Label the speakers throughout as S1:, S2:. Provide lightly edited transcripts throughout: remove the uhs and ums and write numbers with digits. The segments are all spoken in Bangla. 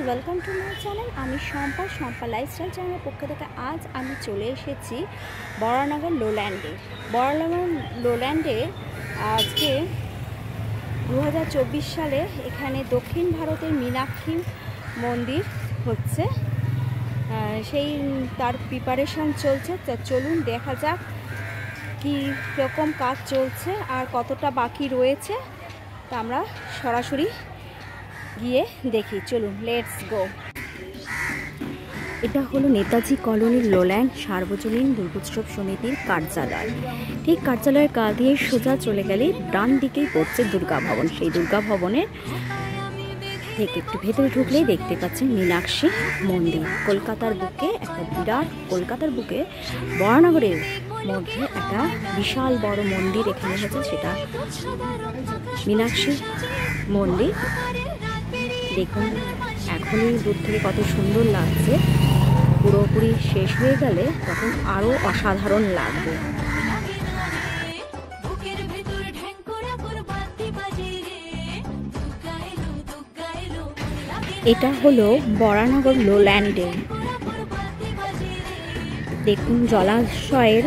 S1: Welcome to my channel. আমি শম্পা লাইফস্টাইল চ্যানেলের পক্ষ থেকে আজ আমি চলে এসেছি বরানগর লোল্যান্ডে। আজকে 2024 সালে এখানে দক্ষিণ ভারতের মীনাক্ষী মন্দির হচ্ছে, সেই তার প্রিপারেশন চলছে। তা চলুন দেখা যাক কী রকম কাজ চলছে আর কতটা বাকি রয়েছে। তা আমরা সরাসরি গিয়ে দেখি, চলুন লেটস গো। এটা হলো নেতাজি কলোনির লোল্যান্ড সার্বজনীন দুর্গোৎসব সমিতির কার্যালয়। ঠিক কার্যালয়ের গা দিয়ে সোজা চলে গেলে ডান দিকেই পড়ছে দুর্গা ভবন। সেই দুর্গা ভবনের থেকে একটু ভেতরে ঢুকলেই দেখতে পাচ্ছেন মীনাক্ষী মন্দির। কলকাতার বুকে বরানগরের মধ্যে একটা বিশাল বড় মন্দির এখানে হচ্ছে, সেটা মীনাক্ষী মন্দির। দেখুন এখনই দূর থেকে কত সুন্দর লাগছে, পুরোপুরি শেষ হয়ে গেলে তখন আরও অসাধারণ লাগবে। এটা হলো বরানগর লোল্যান্ডে। দেখুন জলাশয়ের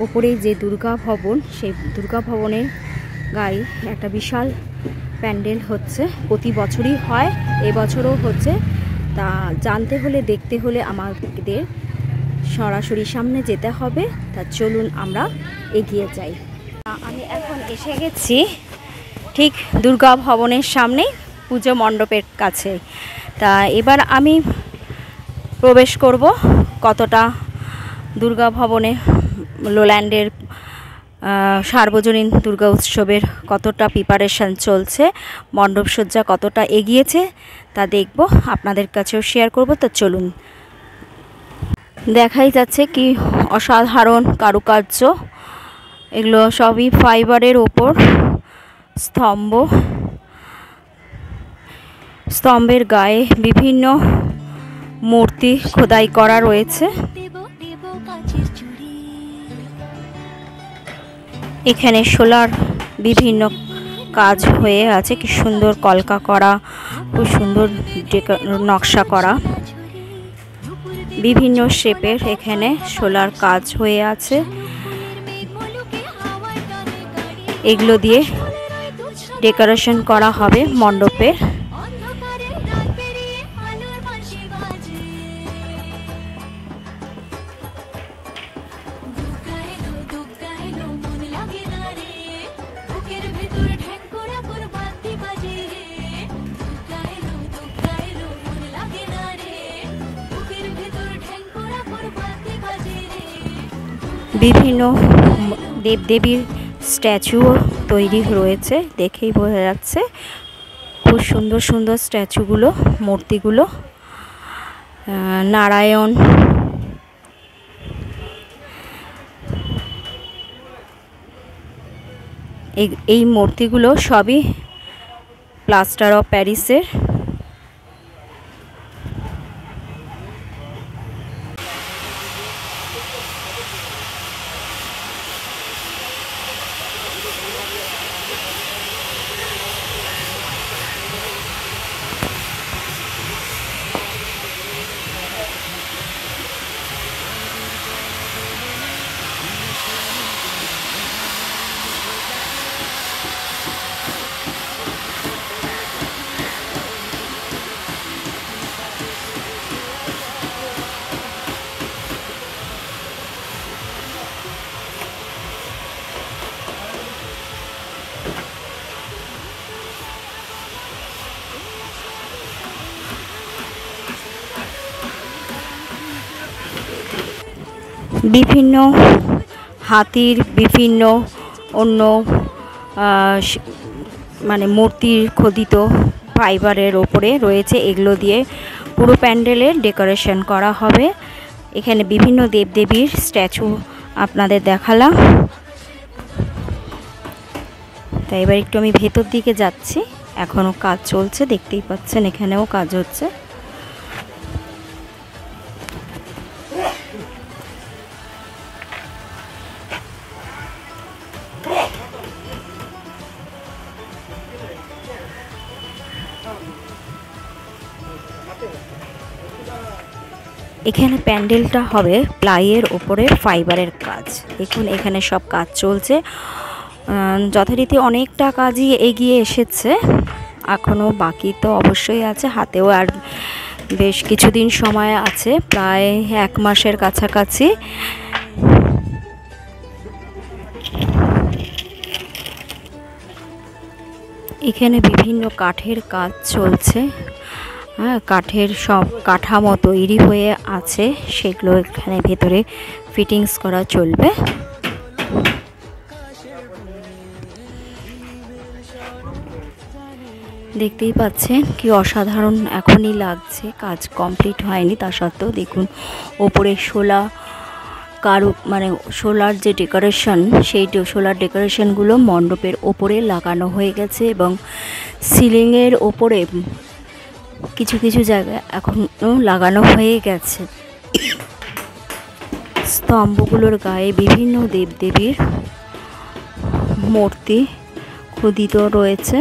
S1: ওপরে যে দুর্গা ভবন, সেই দুর্গা ভবনের গায়ে একটা বিশাল প্যান্ডেল হচ্ছে, প্রতি বছরই হয়, এবছরও হচ্ছে। তা জানতে হলে দেখতে হলে আমাদের সরাসরি সামনে যেতে হবে। তা চলুন আমরা এগিয়ে যাই। আমি এখন এসে গেছি ঠিক দুর্গা ভবনের সামনেই, পুজো মণ্ডপের কাছে। তা এবার আমি প্রবেশ করব কতটা দুর্গা ভবনে লোল্যান্ডের সার্বজনীন দুর্গা উৎসবের কতটা প্রিপারেশন চলছে, মণ্ডপসজ্জা কতটা এগিয়েছে তা দেখব, আপনাদের কাছেও শেয়ার করব। তো চলুন। দেখাই যাচ্ছে কি অসাধারণ কারুকার্য, এগুলো সবই ফাইবারের ওপর স্তম্ভের গায়ে বিভিন্ন মূর্তি খোদাই করা রয়েছে। এখানে সোলার বিভিন্ন কাজ হয়ে আছে, কি সুন্দর কলকা করা, খুব সুন্দর নকশা করা, বিভিন্ন শেপের এখানে সোলার কাজ হয়ে আছে। এগুলো দিয়ে ডেকোরেশন করা হবে মণ্ডপের। বিভিন্ন দেবদেবীর স্ট্যাচুও তৈরি রয়েছে, দেখেই বোঝা যাচ্ছে। খুব সুন্দর সুন্দর স্ট্যাচুগুলো, মূর্তিগুলো। নারায়ণ, এই মূর্তিগুলো সবই প্লাস্টার অফ প্যারিসের। বিভিন্ন হাতির বিভিন্ন অন্য মানে মূর্তির খোদিত ফাইবারের ওপরে রয়েছে, এগুলো দিয়ে পুরো প্যান্ডেলের ডেকোরেশন করা হবে। এখানে বিভিন্ন দেবদেবীর স্ট্যাচু আপনাদের দেখালাম। তাই এবার একটু আমি ভেতর দিকে যাচ্ছি, এখনও কাজ চলছে, দেখতেই পাচ্ছেন এখানেও কাজ হচ্ছে। এখানে প্যান্ডেলটা হবে প্লাইয়ের ওপরে ফাইবারের কাজ। দেখুন এখানে সব কাজ চলছে, যথারীতি অনেকটা কাজই এগিয়ে এসেছে, এখনও বাকি তো অবশ্যই আছে, হাতেও আর বেশ কিছুদিন সময় আছে, প্রায় 1 মাসের কাছাকাছি। এখানে বিভিন্ন কাঠের কাজ চলছে, হ্যাঁ, কাঠের সব কাঠামো তৈরি হয়ে আছে, সেগুলো এখানে ভেতরে ফিটিংস করা চলবে। দেখতেই পাচ্ছেন কি অসাধারণ এখনই লাগছে, কাজ কমপ্লিট হয়নি, তা সত্ত্বেও দেখুন ওপরে সোলার যে ডেকোরেশন, সেই সোলার ডেকোরেশনগুলো মণ্ডপের ওপরে লাগানো হয়ে গেছে এবং সিলিংয়ের ওপরে কিছু কিছু জায়গায় এখনও লাগানো হয়ে গেছে। স্তম্ভগুলোর গায়ে বিভিন্ন দেবদেবীর মূর্তি খোদিত রয়েছে।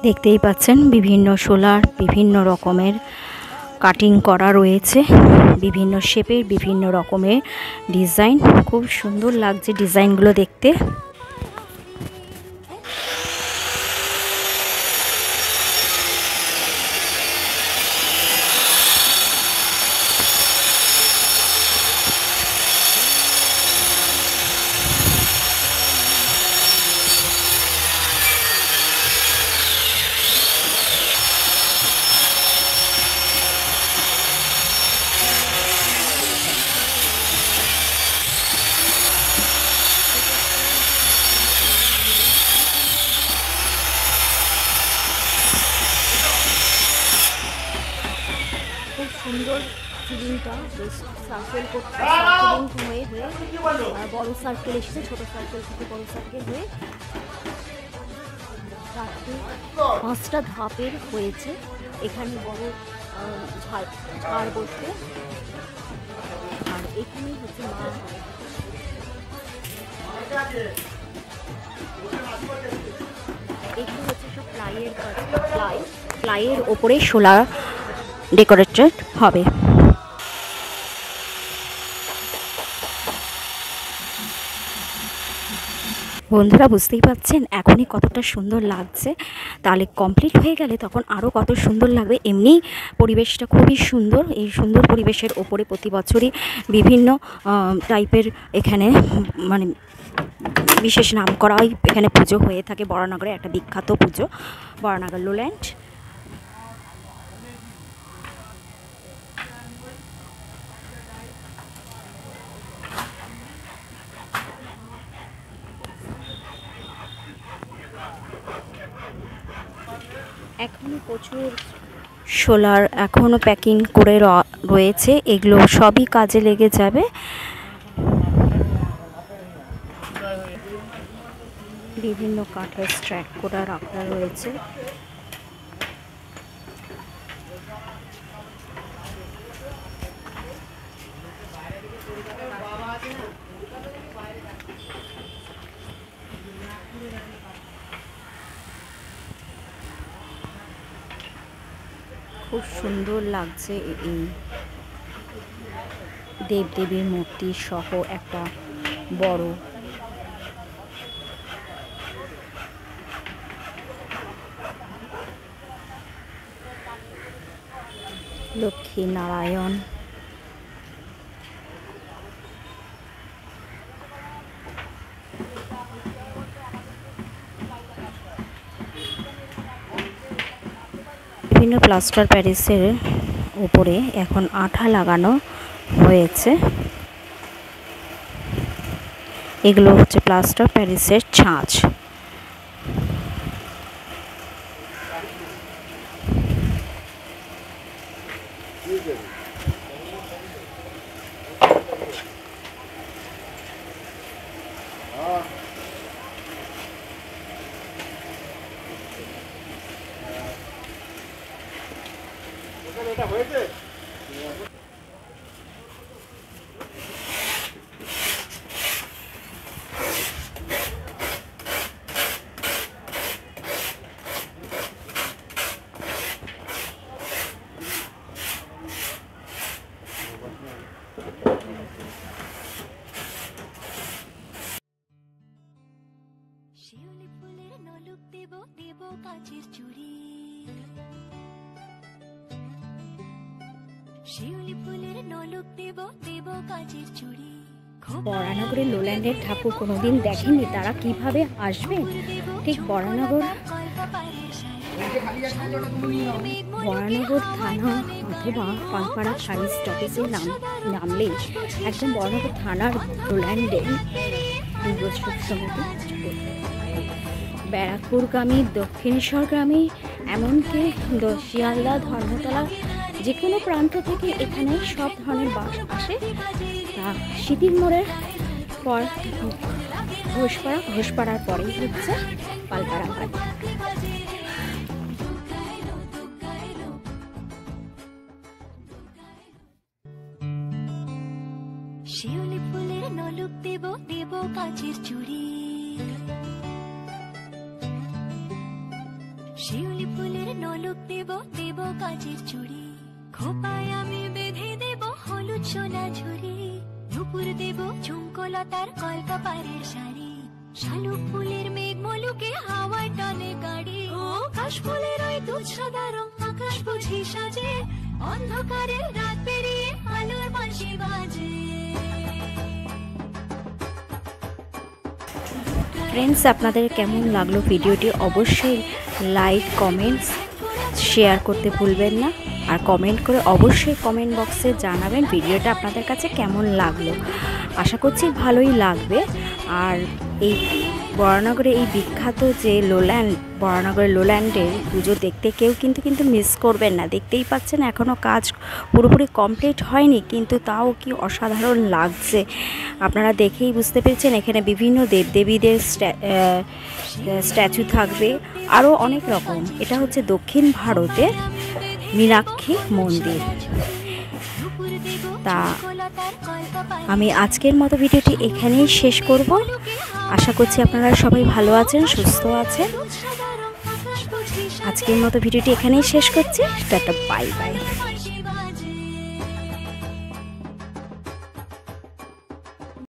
S1: দেখতেই পাচ্ছেন বিভিন্ন সোলার, বিভিন্ন রকমের কাটিং করা রয়েছে, বিভিন্ন শেপের, বিভিন্ন রকমের ডিজাইন। খুব সুন্দর লাগছে ডিজাইনগুলো দেখতে। খুব সুন্দর সিলিংটা বেশ সার্কেল করতে হয়ে বড় সার্কেল এসেছে, ছোট সার্কেল থেকে বড় সার্কেল হয়ে 5টা ধাপের হয়েছে। এখানে বড় ঝাড় বসবে, আর এখানেই হচ্ছে মা। এখানে হচ্ছে সব প্লাইয়ের কাজ, প্লাইয়ের ওপরে সোলার ডেকোরেটেড হবে। বন্ধুরা বুঝতেই পাচ্ছেন এখনই কতটা সুন্দর লাগছে, তাহলে কমপ্লিট হয়ে গেলে তখন আরও কত সুন্দর লাগবে। এমনি পরিবেশটা খুবই সুন্দর, এই সুন্দর পরিবেশের ওপরে প্রতি বছরই বিভিন্ন টাইপের এখানে বিশেষ নাম করা এখানে পুজো হয়ে থাকে। বরানগরে একটা বিখ্যাত পুজো, বরানগর লোল্যান্ড। এখনও প্রচুর সোলার এখনও প্যাকিং করে রয়েছে, এগুলো সবই কাজে লেগে যাবে। বিভিন্ন কাঠের স্ট্র্যাক করা রাখা রয়েছে। খুব সুন্দর লাগছে এই দেবদেবীর মূর্তি সহ একটা বড় লক্ষ্মী নারায়ণ। বিভিন্ন প্লাস্টার প্যারিসের উপরে এখন আঠা লাগানো হয়েছে। এগুলো হচ্ছে প্লাস্টার প্যারিসের ছাঁচ।
S2: শিউলি ফুলের নলুক দেব দেব কাচের চুড়ি, শিউলি ফুলের নলুক দেব দেব কাচের চুড়ি।
S1: বরানগরের লোল্যান্ডের ঠাকুর কোনোদিন দেখেননি, তারা কিভাবে আসবেন? ঠিক বরানগর থানা অথবা পালপাড়া শাড়ি স্টপেজে নামলেই একদম বরানগর থানার লোল্যান্ডে দুর্গোৎসব সমিতি ব্যারাকপুরগামী, দক্ষিণেশ্বরগামী, এমনকি শিয়ালদা, ধর্মতলা, যে কোনো প্রান্ত থেকে এখানে সব ধরনের বাস আসে। শীতির মোড়ের পর ঘোষপাড়ার পরেই হচ্ছে পালপাড়া ঘাট।
S2: শিউলি ফুলের নলুক দেব দেব কাচের চুড়ি, শিউলি ফুলের নলুক দেব দেব কাচের চুড়ি। খোপায় আমি বেঁধে দেব হলুদ সোনা ঝুড়ি, নুপুর দেব ঝুমকোলতার কলকাপাড়ের শাড়ি। শালুক ফুলের মেঘ মলুকে হাওয়ায় টানে গাড়ি, ও কাশফুলের ওই দুধ সাদা রং আকাশ বুঝি সাজে, অন্ধকারের রাত পেরিয়ে আলোর বাঁশি বাজে।
S1: ফ্রেন্ডস, আপনাদের কেমন লাগলো ভিডিওটি অবশ্যই লাইক, কমেন্টস, শেয়ার করতে ভুলবেন না। আর কমেন্ট করে অবশ্যই কমেন্ট বক্সে জানাবেন ভিডিওটা আপনাদের কাছে কেমন লাগলো। আশা করছি ভালোই লাগবে। আর এই বরানগরে এই বিখ্যাত যে বরানগরের লোল্যান্ডের পুজো দেখতে কেউ কিন্তু মিস করবেন না। দেখতেই পাচ্ছেন এখনও কাজ পুরোপুরি কমপ্লিট হয়নি, কিন্তু তাও কি অসাধারণ লাগছে আপনারা দেখেই বুঝতে পেরেছেন। এখানে বিভিন্ন দেবদেবীদের স্ট্যাচু থাকবে, আরও অনেক রকম। এটা হচ্ছে দক্ষিণ ভারতের মীনাক্ষী মন্দির। তা আমি আজকের মতো ভিডিওটি এখানেই শেষ করব। আশা করছি আপনারা সবাই ভালো আছেন, সুস্থ আছেন। আজকের মতো ভিডিওটি এখানেই শেষ করছি। Tata, bye bye.